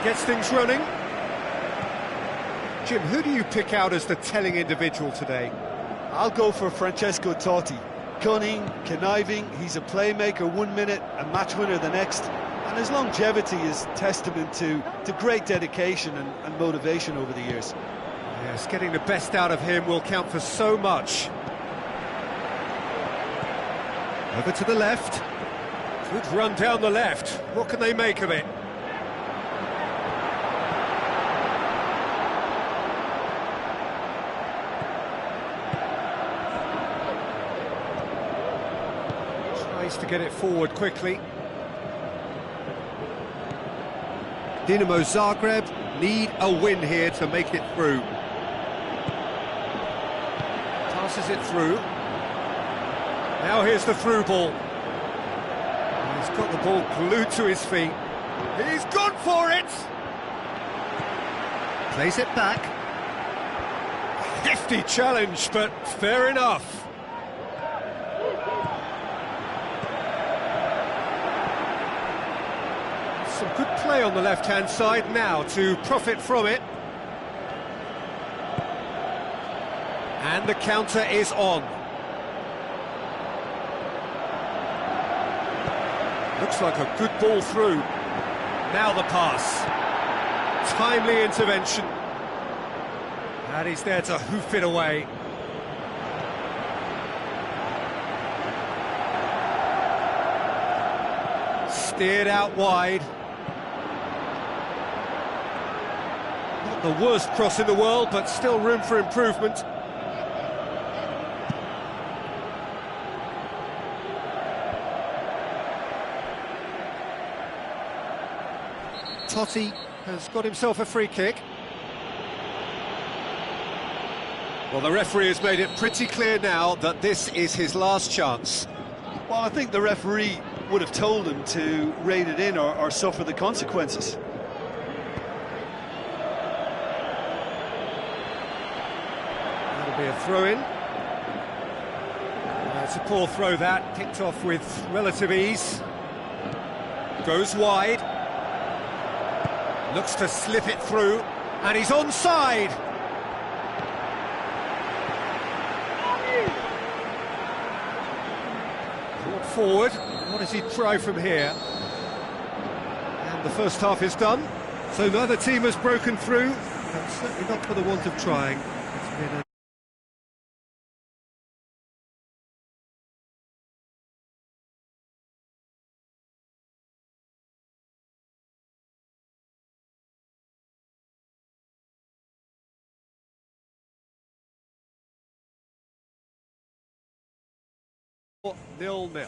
Gets things running. Jim, who do you pick out as the telling individual today? I'll go for Francesco Totti. Cunning, conniving, he's a playmaker 1 minute, a match winner the next. And his longevity is testament to great dedication and motivation over the years. Yes, getting the best out of him will count for so much. Over to the left. Good run down the left. What can they make of it? Tries to get it forward quickly. Dinamo Zagreb need a win here to make it through. Passes it through. Now here's the through ball. He's got the ball glued to his feet. He's gone for it! Plays it back. Hefty challenge, but fair enough. Some good play on the left-hand side now to profit from it. And the counter is on. Looks like a good ball through. Now the pass. Timely intervention. And he's there to hoof it away. Steered out wide. Not the worst cross in the world, but still room for improvement. Totti has got himself a free kick. Well, the referee has made it pretty clear now that this is his last chance. Well, I think the referee would have told him to rein it in or suffer the consequences. That'll be a throw-in. It's a poor throw that, picked off with relative ease. Goes wide. Looks to slip it through, and he's onside! Brought forward, what does he try from here? And the first half is done, so neither team has broken through, but certainly not for the want of trying. It's been a 0-0.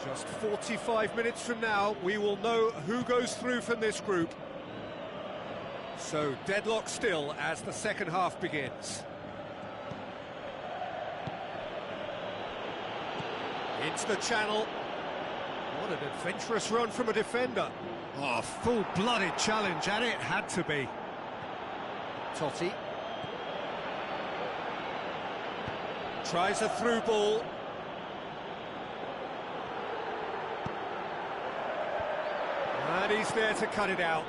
Just 45 minutes from now, we will know who goes through from this group. So, deadlock still as the second half begins. Into the channel. What an adventurous run from a defender. Oh, full-blooded challenge, and it had to be. Totti. Tries a through ball. And he's there to cut it out.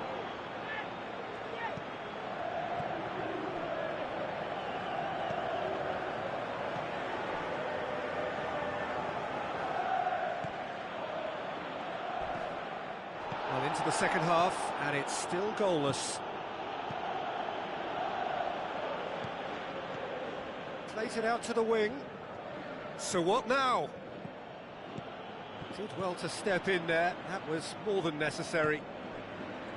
Well, into the second half, and it's still goalless. Plays it out to the wing. So what now? Did well to step in there, that was more than necessary.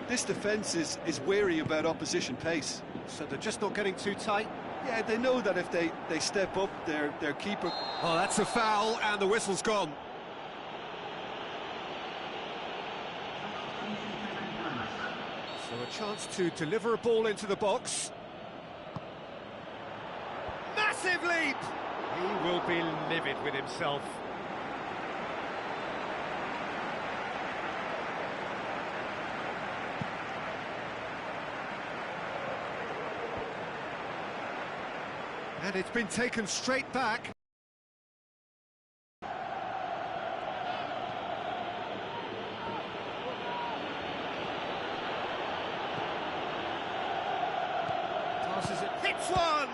This defence is wary about opposition pace. So they're just not getting too tight. Yeah, they know that if they step up, their keeper... Oh, that's a foul, and the whistle's gone. So a chance to deliver a ball into the box. Massive leap! He will be livid with himself. And it's been taken straight back. Passes it, hits one!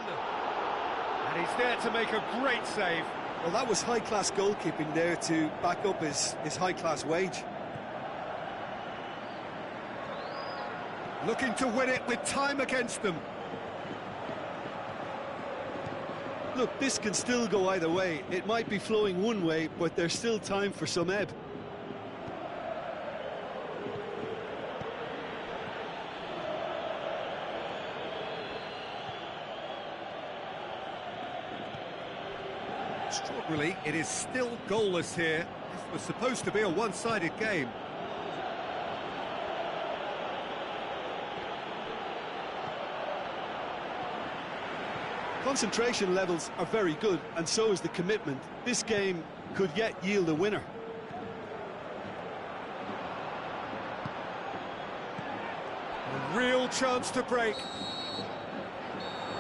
And he's there to make a great save. Well, that was high-class goalkeeping there to back up his high-class wage. Looking to win it with time against them. Look, this can still go either way. It might be flowing one way, but there's still time for some ebb. Extraordinarily, it is still goalless here. This was supposed to be a one-sided game. Concentration levels are very good, and so is the commitment. This game could yet yield a winner. A real chance to break.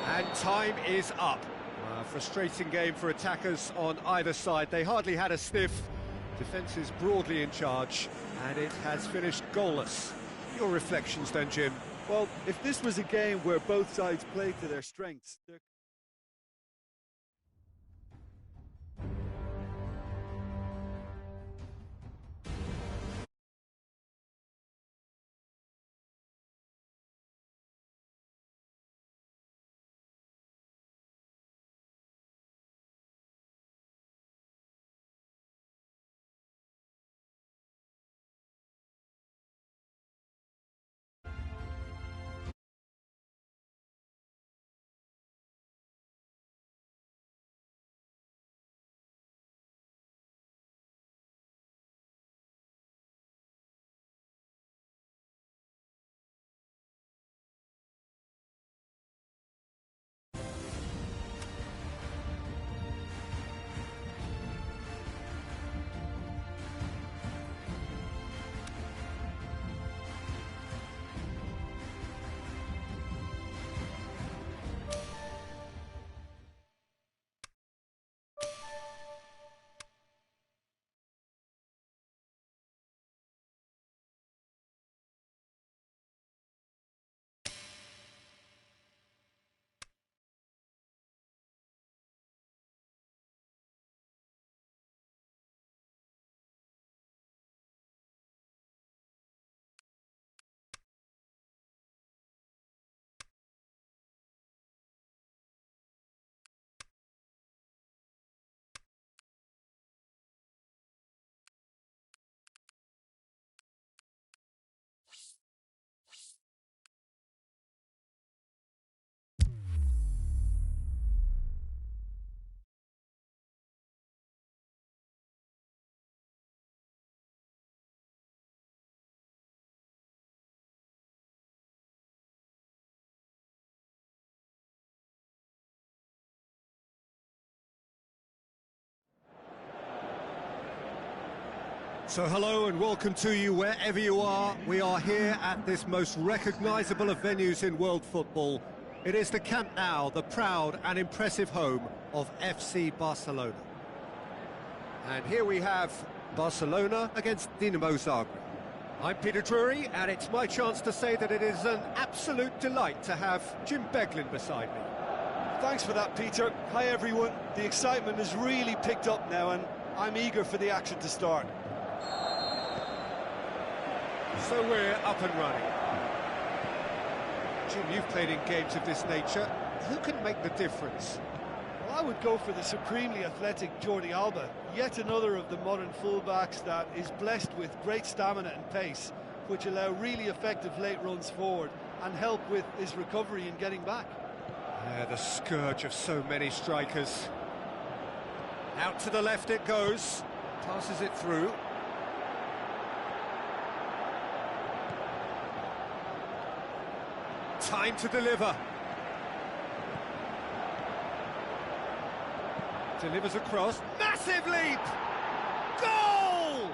And time is up. A frustrating game for attackers on either side. They hardly had a sniff. Defence is broadly in charge, and it has finished goalless. Your reflections then, Jim? Well, if this was a game where both sides played to their strengths... So hello and welcome to you wherever you are. We are here at this most recognisable of venues in world football. It is the Camp Nou, the proud and impressive home of FC Barcelona. And here we have Barcelona against Dinamo Zagreb. I'm Peter Drury, and it's my chance to say that it is an absolute delight to have Jim Beglin beside me. Thanks for that, Peter. Hi, everyone. The excitement has really picked up now, and I'm eager for the action to start. So we're up and running. Jim, you've played in games of this nature. Who can make the difference? Well, I would go for the supremely athletic Jordi Alba, yet another of the modern fullbacks that is blessed with great stamina and pace, which allow really effective late runs forward and help with his recovery and getting back. Yeah, the scourge of so many strikers. Out to the left it goes, passes it through. Time to deliver. Delivers across, massive leap! Goal!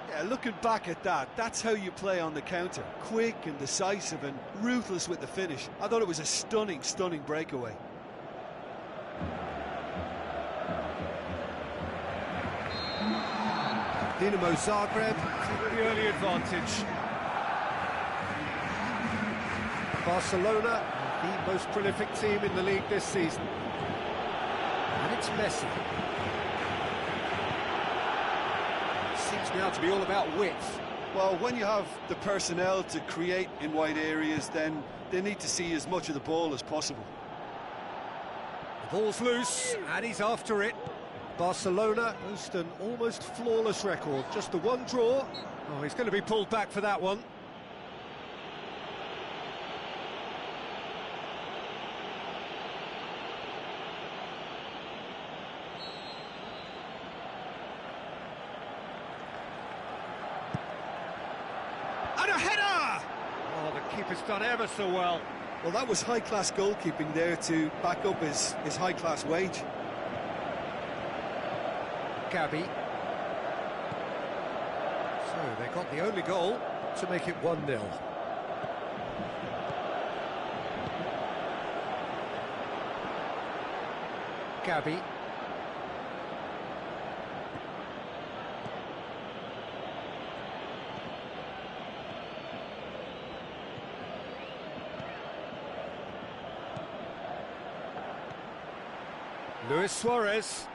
Yeah, looking back at that, that's how you play on the counter. Quick and decisive and ruthless with the finish. I thought it was a stunning, stunning breakaway. Dinamo Zagreb take the early advantage. Barcelona, the most prolific team in the league this season. And it's Messi. Seems now to be all about width. Well, when you have the personnel to create in wide areas, then they need to see as much of the ball as possible. The ball's loose, and he's after it. Barcelona host an almost flawless record, just the one draw. Oh, he's going to be pulled back for that one. And a header! Oh, the keeper's done ever so well. Well, that was high-class goalkeeping there to back up his high-class wage. Gabi. So they got the only goal to make it 1-0. Gabi. Luis Suarez.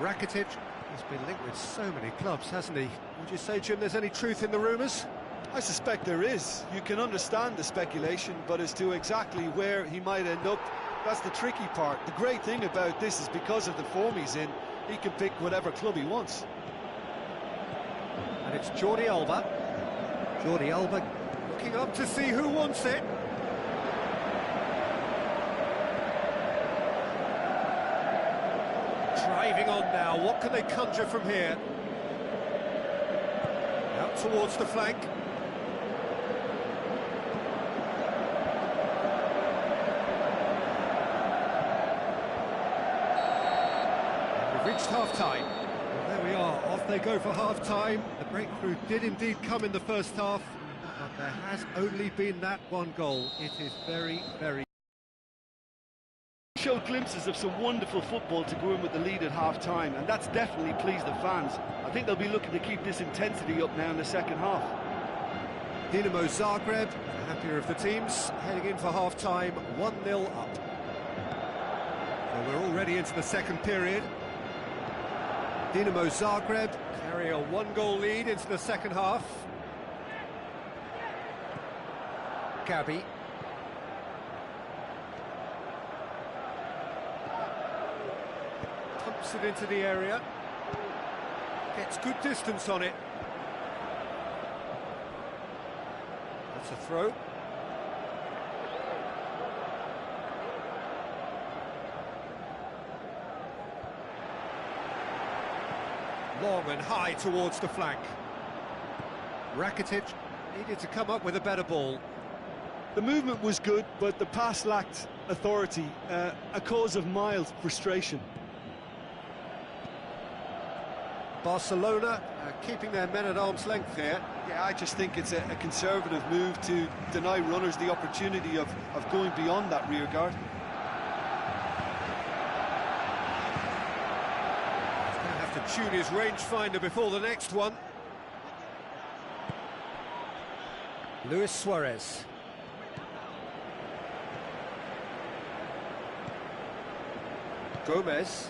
Rakitic has been linked with so many clubs, hasn't he? Would you say, Jim, there's any truth in the rumours? I suspect there is. You can understand the speculation, but as to exactly where he might end up, that's the tricky part. The great thing about this is because of the form he's in, he can pick whatever club he wants. And it's Jordi Alba. Jordi Alba looking up to see who wants it. Driving on now, what can they conjure from here? Out towards the flank. And we've reached half-time. Well, there we are, off they go for half-time. The breakthrough did indeed come in the first half, but there has only been that one goal. It is very, very... Showed glimpses of some wonderful football to go in with the lead at half-time, and that's definitely pleased the fans. I think they'll be looking to keep this intensity up now in the second half. Dinamo Zagreb, the happier of the teams, heading in for half-time, 1-0 up. So we're already into the second period. Dinamo Zagreb carry a one-goal lead into the second half. Gabi. Pumps it into the area. Gets good distance on it. That's a throw. Long and high towards the flank. Rakitic needed to come up with a better ball. The movement was good, but the pass lacked authority, a cause of mild frustration. Barcelona keeping their men at arm's length here. Yeah, I just think it's a conservative move to deny runners the opportunity of going beyond that rear guard. He's going to have to tune his rangefinder before the next one. Luis Suarez. Gomez.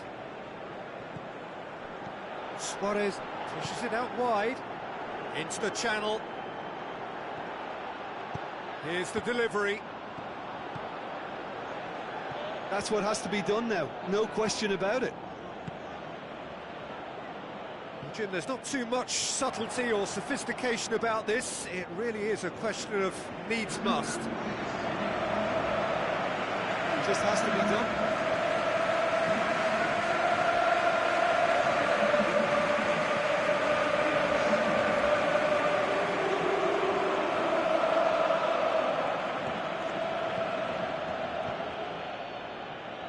Suarez pushes it out wide, into the channel. Here's the delivery. That's what has to be done now, no question about it. Jim, there's not too much subtlety or sophistication about this. It really is a question of needs must. It just has to be done.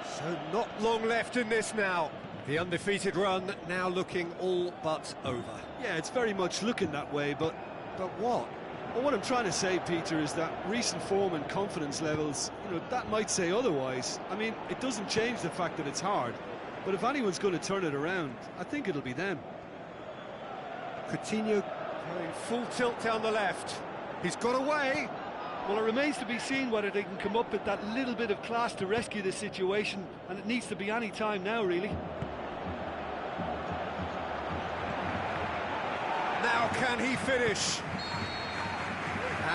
So not long left in this now. The undefeated run now looking all but over. Yeah, it's very much looking that way, but what? Well, what I'm trying to say, Peter, is that recent form and confidence levels, that might say otherwise. I mean, it doesn't change the fact that it's hard, but if anyone's going to turn it around, I think it'll be them. Coutinho going full tilt down the left. He's got away. Well, it remains to be seen whether they can come up with that little bit of class to rescue this situation, and it needs to be any time now, really. Now can he finish?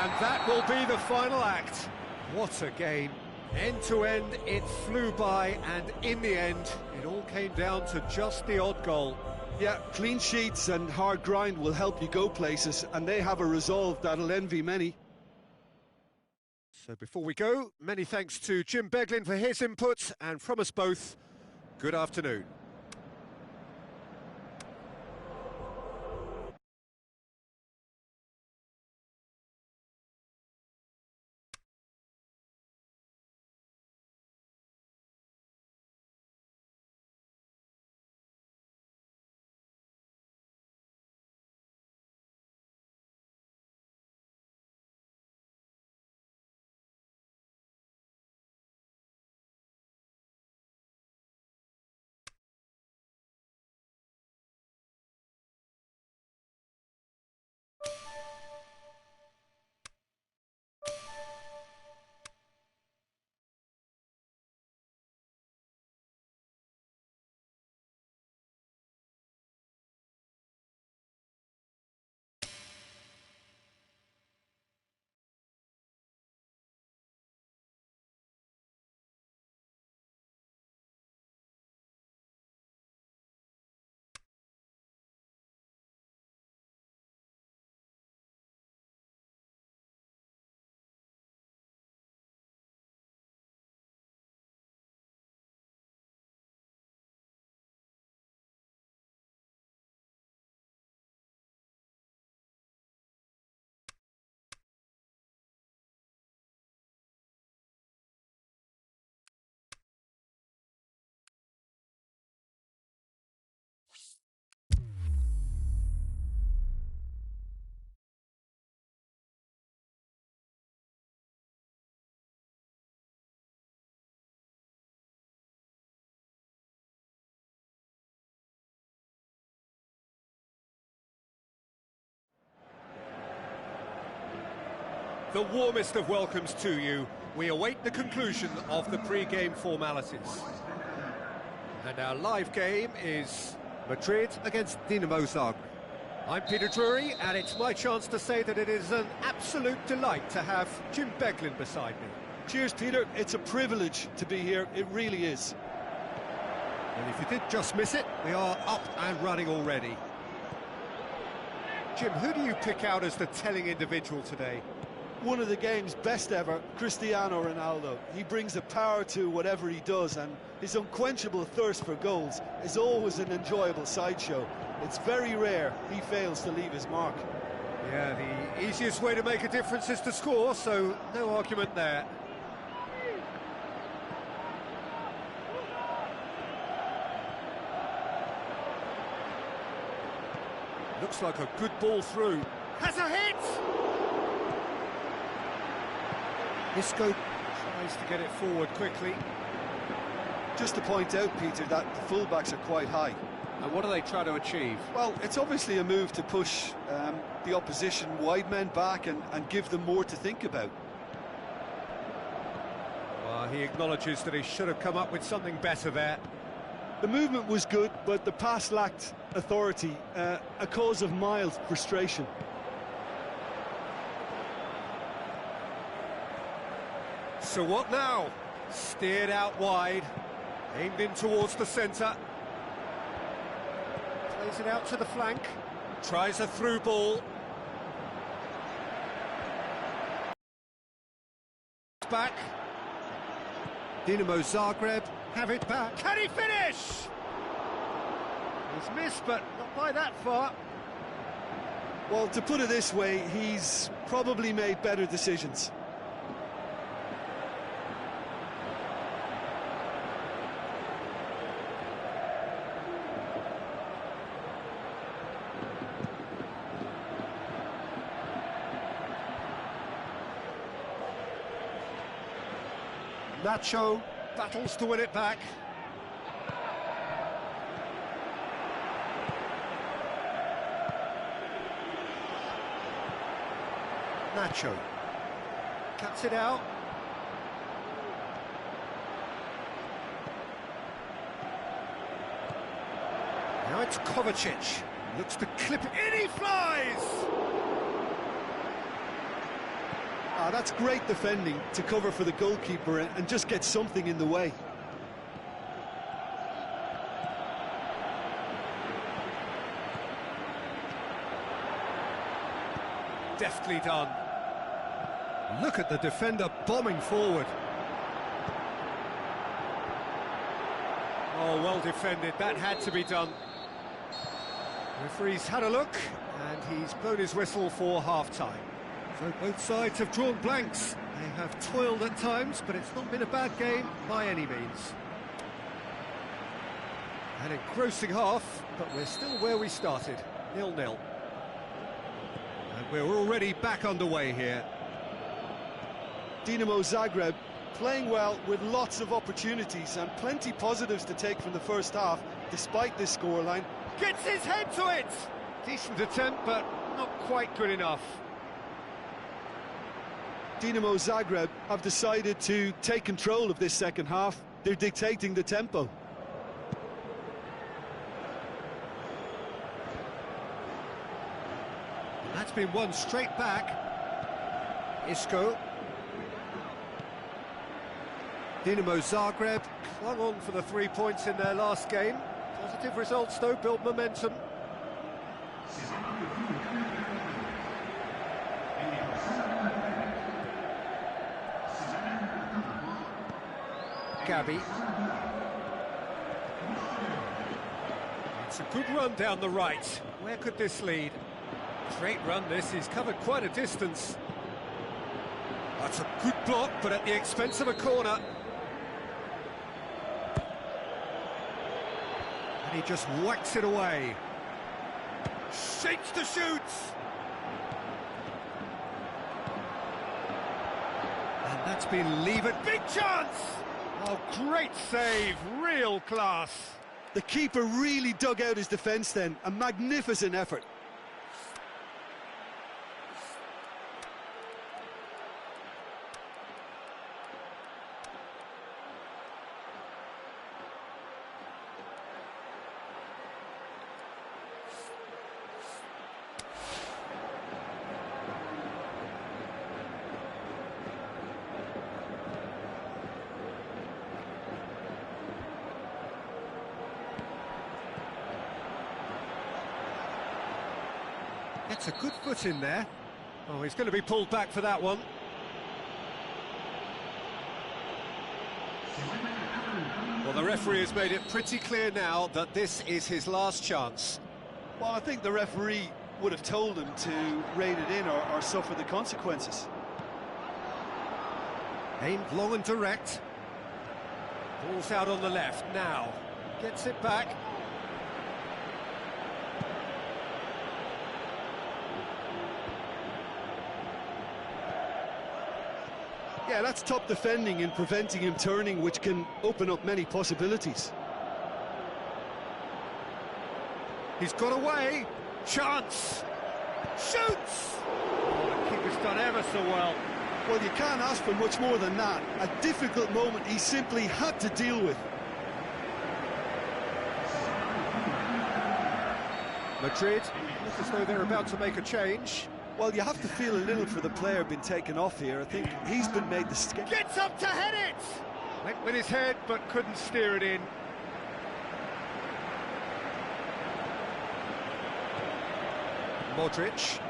And that will be the final act. What a game. End to end, it flew by, and in the end, it all came down to just the odd goal. Yeah, clean sheets and hard grind will help you go places, and they have a resolve that'll envy many. So before we go, many thanks to Jim Beglin for his input, and from us both, good afternoon. The warmest of welcomes to you. We await the conclusion of the pre-game formalities. And our live game is Madrid against Dinamo Zagreb. I'm Peter Drury, and it's my chance to say that it is an absolute delight to have Jim Beglin beside me. Cheers, Peter. It's a privilege to be here. It really is. And if you did just miss it, we are up and running already. Jim, who do you pick out as the telling individual today? One of the game's best ever, Cristiano Ronaldo. He brings a power to whatever he does, and his unquenchable thirst for goals is always an enjoyable sideshow. It's very rare he fails to leave his mark. Yeah, the easiest way to make a difference is to score, so no argument there. Looks like a good ball through. Has a hit! Isco tries to get it forward quickly. Just to point out, Peter, that the fullbacks are quite high. And what do they try to achieve? Well, it's obviously a move to push the opposition wide men back and give them more to think about. Well, he acknowledges that he should have come up with something better there. The movement was good, but the pass lacked authority, a cause of mild frustration. So what now? Steered out wide, aimed in towards the centre. Plays it out to the flank. Tries a through ball. Back. Dinamo Zagreb have it back. Can he finish? He's missed, but not by that far. Well, to put it this way, he's probably made better decisions. Nacho battles to win it back. Nacho cuts it out. Now it's Kovacic. Looks to clip it in, he flies! That's great defending to cover for the goalkeeper and just get something in the way. Deftly done. Look at the defender bombing forward. Oh, well defended. That had to be done. Referee's had a look, and he's blown his whistle for half-time. So both sides have drawn blanks. They have toiled at times, but it's not been a bad game by any means. An engrossing half, but we're still where we started, 0-0. And we're already back underway here. Dinamo Zagreb playing well with lots of opportunities and plenty positives to take from the first half, despite this scoreline. Gets his head to it! Decent attempt, but not quite good enough. Dinamo Zagreb have decided to take control of this second half. They're dictating the tempo. That's been won straight back. Isco. Dinamo Zagreb clung on for the 3 points in their last game. Positive results though, build momentum. Gabi. It's a good run down the right. Where could this lead? Great run this, he's covered quite a distance. That's a good block, but at the expense of a corner. And he just whacks it away. Shakes to shoot! And that's been levered. Big chance! Oh, great save, real class. The keeper really dug out his defence then, a magnificent effort. Gets a good foot in there. Oh, he's going to be pulled back for that one. Well, the referee has made it pretty clear now that this is his last chance. Well, I think the referee would have told him to rein it in or suffer the consequences. Aimed long and direct. Ball's out on the left now. Gets it back. Yeah, that's top defending and preventing him turning, which can open up many possibilities. He's got away. Chance. Shoots! Oh, the keeper's done ever so well. Well, you can't ask for much more than that. A difficult moment he simply had to deal with. Madrid look as though they're about to make a change. Well, you have to feel a little for the player being taken off here. I think he's been made the scapegoat. Gets up to head it! Went with his head, but couldn't steer it in. Modric.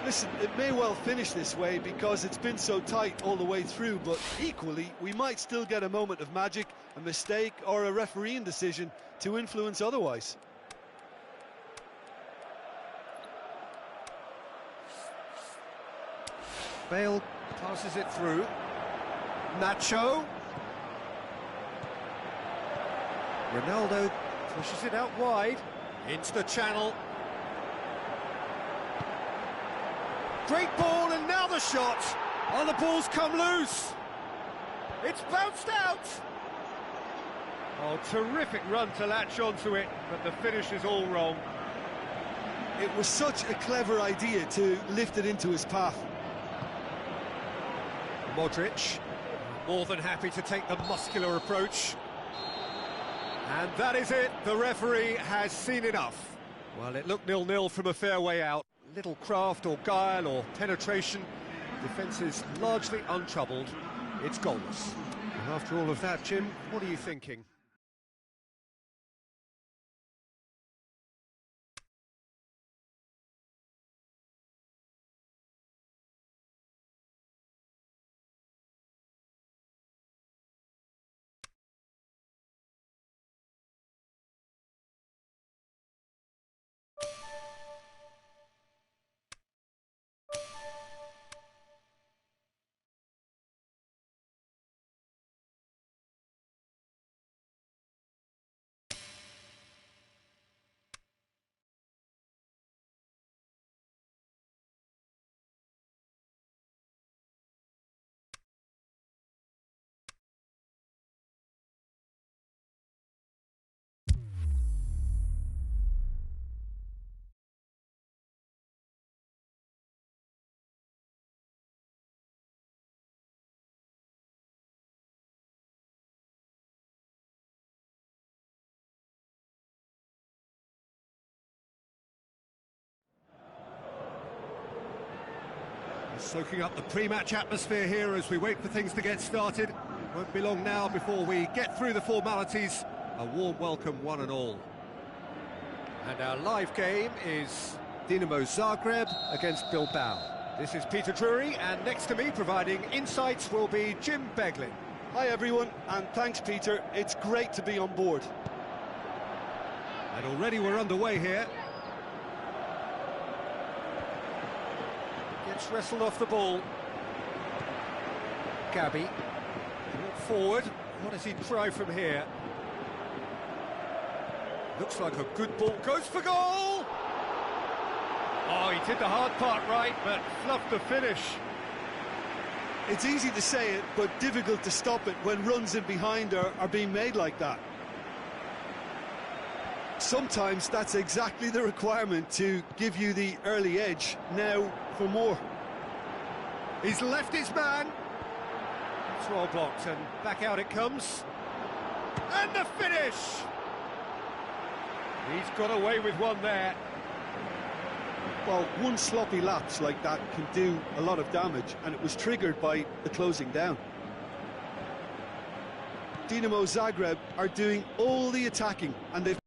Listen, it may well finish this way because it's been so tight all the way through, but equally, we might still get a moment of magic, a mistake, or a refereeing decision to influence otherwise. Bale passes it through. Nacho. Ronaldo pushes it out wide. Into the channel. Great ball, and now the shot. Oh, the ball's come loose. It's bounced out. Oh, terrific run to latch onto it, but the finish is all wrong. It was such a clever idea to lift it into his path. Modric, more than happy to take the muscular approach. And that is it, the referee has seen enough. Well, it looked 0-0 from a fair way out. Little craft or guile or penetration. Defence is largely untroubled. It's goalless. And after all of that, Jim, what are you thinking? Soaking up the pre-match atmosphere here as we wait for things to get started. Won't be long now before we get through the formalities. A warm welcome, one and all. And our live game is Dinamo Zagreb against Bilbao. This is Peter Drury, and next to me providing insights will be Jim Beglin. Hi everyone, and thanks Peter, it's great to be on board. And already we're underway here. Gets wrestled off the ball. Gabby. Forward. What does he try from here? Looks like a good ball. Goes for goal! Oh, he did the hard part right, but fluffed the finish. It's easy to say it, but difficult to stop it when runs in behind are being made like that. Sometimes that's exactly the requirement to give you the early edge. Now for more. He's left his man. It's well blocked, and back out it comes. And the finish! He's got away with one there. Well, one sloppy lapse like that can do a lot of damage, and it was triggered by the closing down. Dinamo Zagreb are doing all the attacking, and they've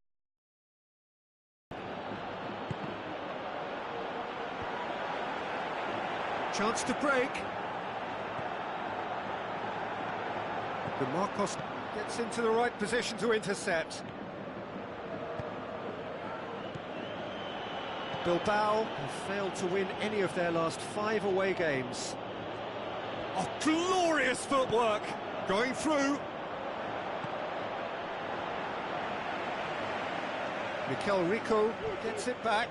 chance to break. DeMarcos gets into the right position to intercept. Bilbao have failed to win any of their last 5 away games. Oh, glorious footwork! Going through. Mikel Rico gets it back.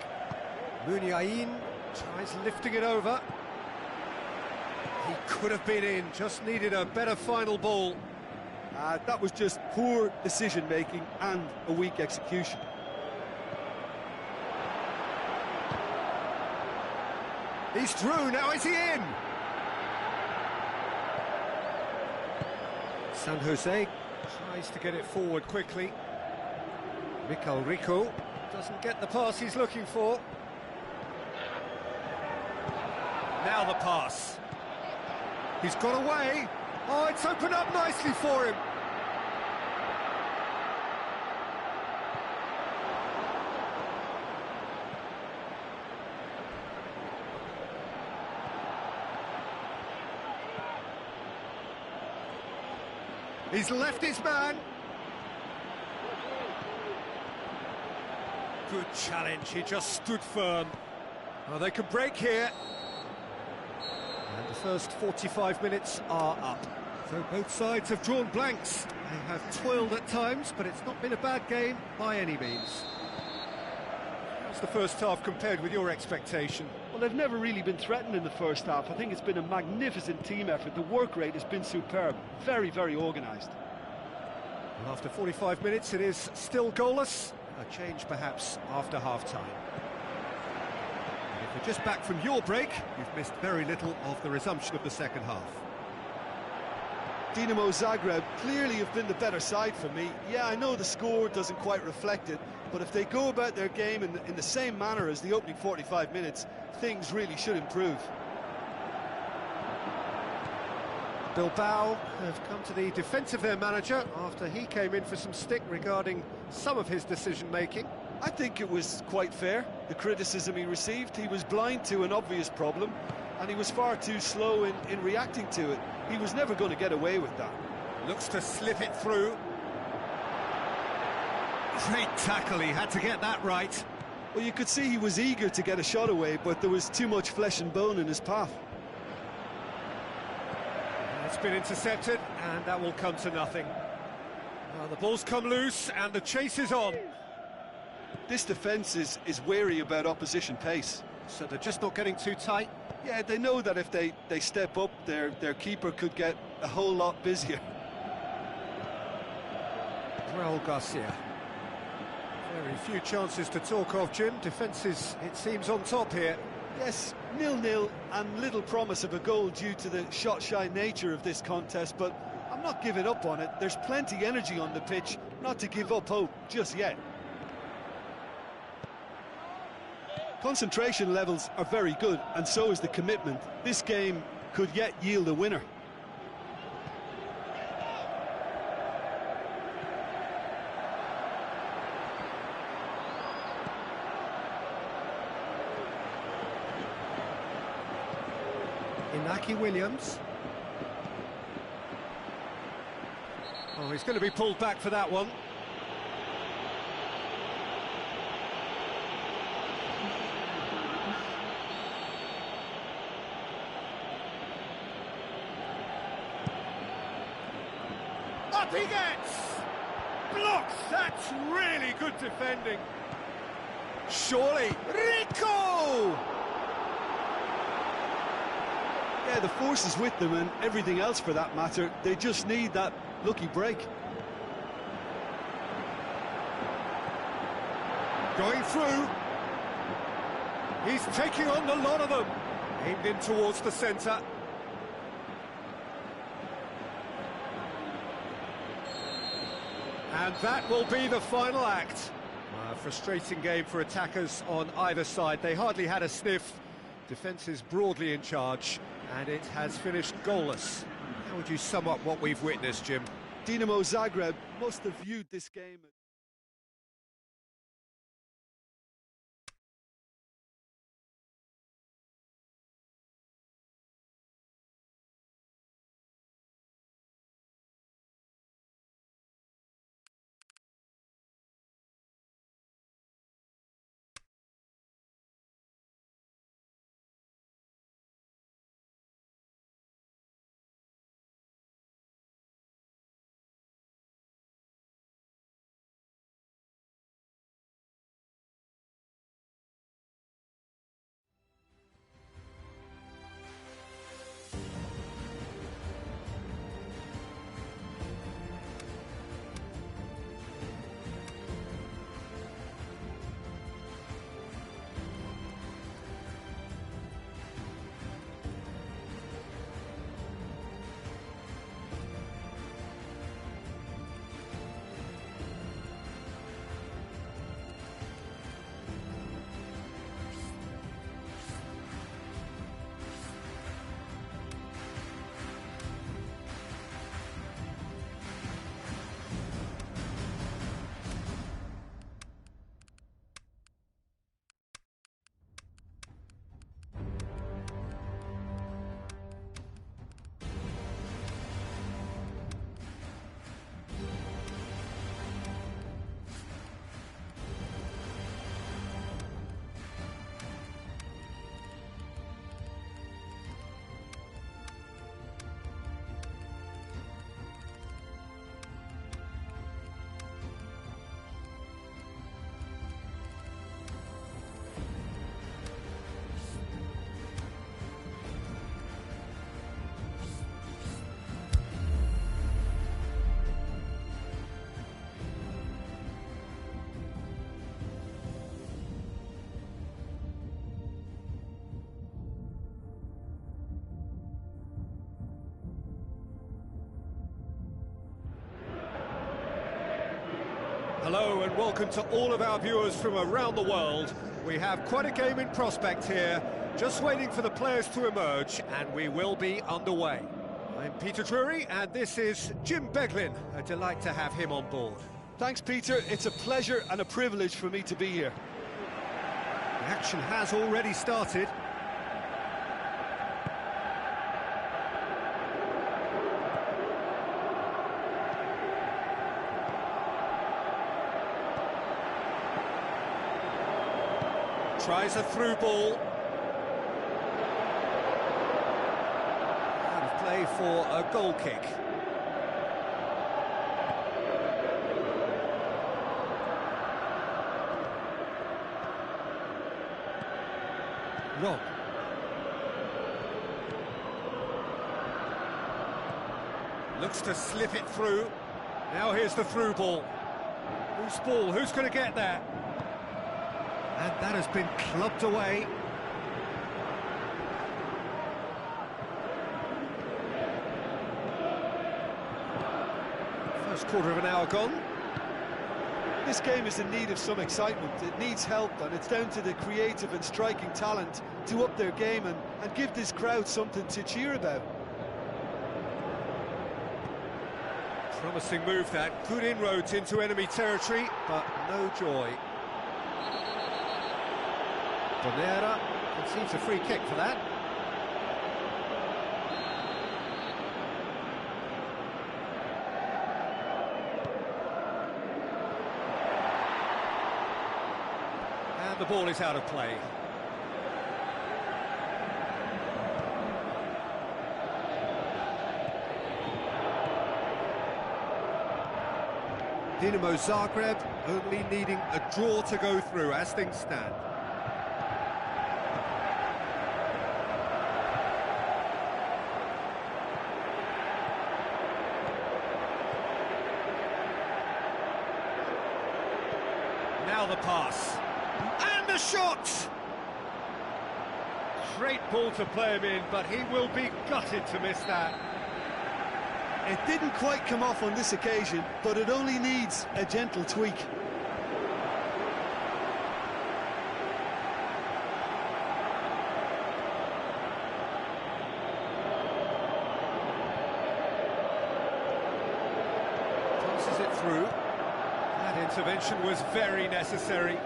Muniain tries lifting it over. He could have been in, just needed a better final ball. That was just poor decision-making and a weak execution. He's through, now is he in? San Jose tries to get it forward quickly. Mikel Rico doesn't get the pass he's looking for. Now the pass. He's got away. Oh, it's opened up nicely for him. He's left his man. Good challenge, he just stood firm. Oh, they can break here. And the first 45 minutes are up. So both sides have drawn blanks. They have toiled at times, but it's not been a bad game by any means. How's the first half compared with your expectation? Well, they've never really been threatened in the first half. I think it's been a magnificent team effort. The work rate has been superb. Very, very organised. Well, after 45 minutes, it is still goalless. A change, perhaps, after half-time. If you're just back from your break, you've missed very little of the resumption of the second half. Dinamo Zagreb clearly have been the better side for me. Yeah, I know the score doesn't quite reflect it, but if they go about their game in the same manner as the opening 45 minutes, things really should improve. Bilbao have come to the defence of their manager after he came in for some stick regarding some of his decision-making. I think it was quite fair, the criticism he received. He was blind to an obvious problem, and he was far too slow in reacting to it. He was never going to get away with that. Looks to slip it through. Great tackle, he had to get that right. Well, you could see he was eager to get a shot away, but there was too much flesh and bone in his path. It's been intercepted, and that will come to nothing. Well, the ball's come loose, and the chase is on. This defence is wary about opposition pace. So they're just not getting too tight? Yeah, they know that if they step up, their keeper could get a whole lot busier. Raul Garcia. Very few chances to talk of, Jim. Defence is, it seems, on top here. Yes, 0-0 and little promise of a goal due to the shot-shy nature of this contest, but I'm not giving up on it. There's plenty energy on the pitch, not to give up hope just yet. Concentration levels are very good, and so is the commitment. This game could yet yield a winner. Inaki Williams. Oh, he's going to be pulled back for that one. Up he gets! Blocks! That's really good defending. Surely, Rico! Yeah, the force is with them, and everything else for that matter. They just need that lucky break. Going through. He's taking on the lot of them. Aimed in towards the centre. And that will be the final act. A frustrating game for attackers on either side. They hardly had a sniff. Defence is broadly in charge, and it has finished goalless. How would you sum up what we've witnessed, Jim? Dinamo Zagreb must have viewed this game Hello and welcome to all of our viewers from around the world. We have quite a game in prospect here, just waiting for the players to emerge, and we will be underway. I'm Peter Drury, and this is Jim Beglin. A delight to have him on board. Thanks, Peter. It's a pleasure and a privilege for me to be here. The action has already started. Tries a through ball. Out of play for a goal kick. Wrong. Looks to slip it through. Now here's the through ball. Whose ball? Who's going to get there? And that has been clubbed away. First quarter of an hour gone. This game is in need of some excitement. It needs help, and it's down to the creative and striking talent to up their game and give this crowd something to cheer about. Promising move that. Good inroads into enemy territory, but no joy. Bonera concedes a free kick for that. And the ball is out of play. Dinamo Zagreb only needing a draw to go through as things stand. Now the pass. And the shot! Great ball to play him in, but he will be gutted to miss that. It didn't quite come off on this occasion, but it only needs a gentle tweak. Passes it through. That intervention was very necessary.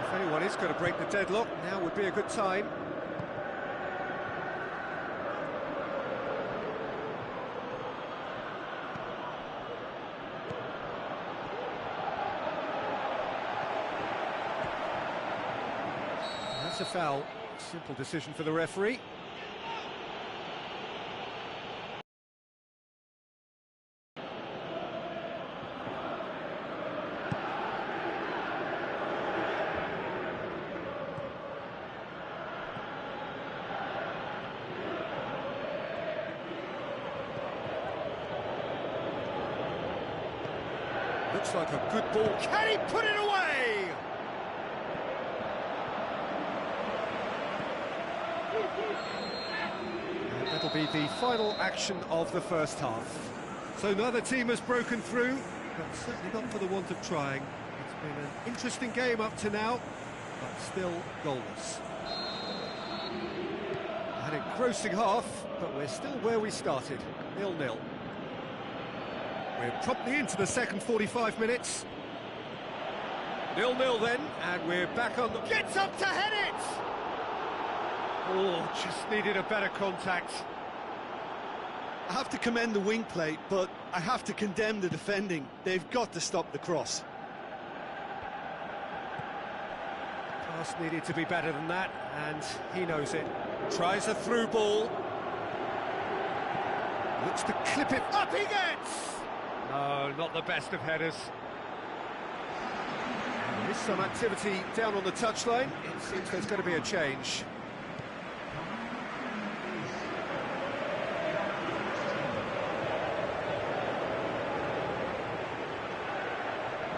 If anyone is going to break the deadlock, now would be a good time. That's a foul. Simple decision for the referee. Looks like a good ball. Can he put it away? And that'll be the final action of the first half. So neither team has broken through, but certainly not for the want of trying. It's been an interesting game up to now, but still goalless. An engrossing half, but we're still where we started, 0-0. We're promptly into the second 45 minutes. 0-0 then, and we're back on the... Gets up to head it! Oh, just needed a better contact. I have to commend the wing play, but I have to condemn the defending. They've got to stop the cross. Pass needed to be better than that, and he knows it. Tries a through ball. Looks to clip it. Up he gets! No, not the best of headers. There is some activity down on the touchline. It seems there's going to be a change.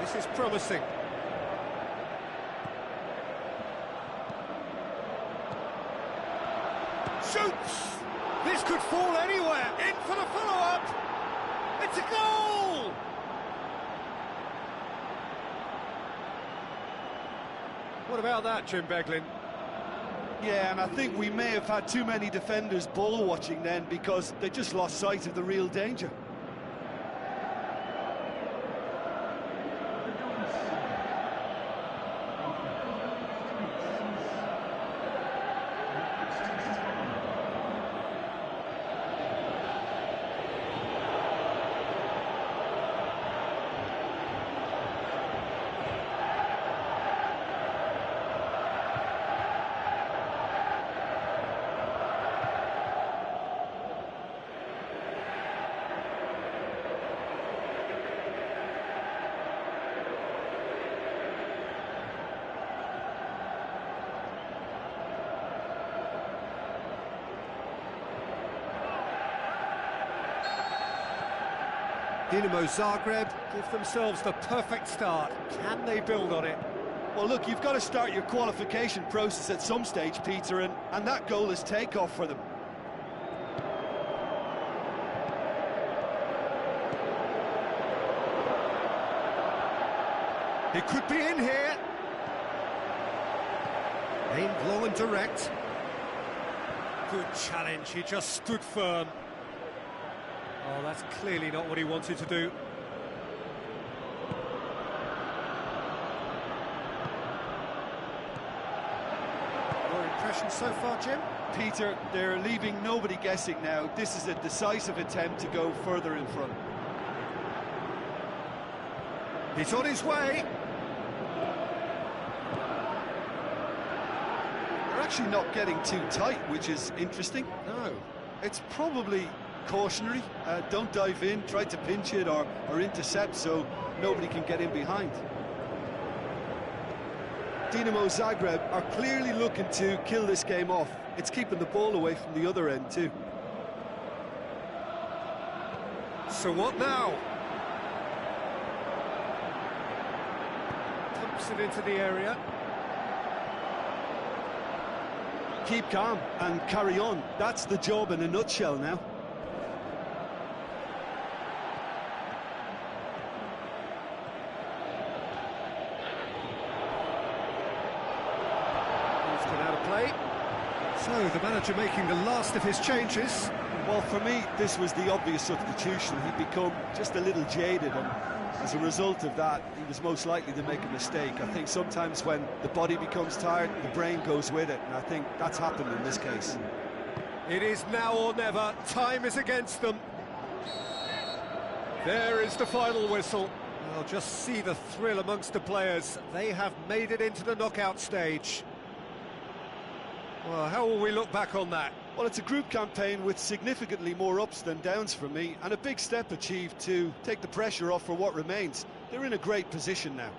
This is promising. Shoots! This could fall anywhere. In for the follow-up. It's a goal! What about that, Jim Beglin? Yeah, and I think we may have had too many defenders ball watching then because they just lost sight of the real danger. Dinamo Zagreb give themselves the perfect start. Can they build on it? Well, look, you've got to start your qualification process at some stage, Peter, and that goal is takeoff for them. It could be in here. Aimed low and direct. Good challenge, he just stood firm. Oh, that's clearly not what he wanted to do. Your impression so far, Jim? Peter, they're leaving nobody guessing now. This is a decisive attempt to go further in front. He's on his way. They're actually not getting too tight, which is interesting. No. It's probably cautionary. Don't dive in, try to pinch it or intercept so nobody can get in behind. Dinamo Zagreb are clearly looking to kill this game off. It's keeping the ball away from the other end too. So what now? Pumps it into the area. Keep calm and carry on. That's the job in a nutshell now. So, the manager making the last of his changes. Well, for me, this was the obvious substitution. He'd become just a little jaded, and as a result of that, he was most likely to make a mistake. I think sometimes when the body becomes tired, the brain goes with it, and I think that's happened in this case. It is now or never. Time is against them. There is the final whistle. Well, just see the thrill amongst the players. They have made it into the knockout stage. Well, how will we look back on that? Well, it's a group campaign with significantly more ups than downs for me, and a big step achieved to take the pressure off for what remains. They're in a great position now.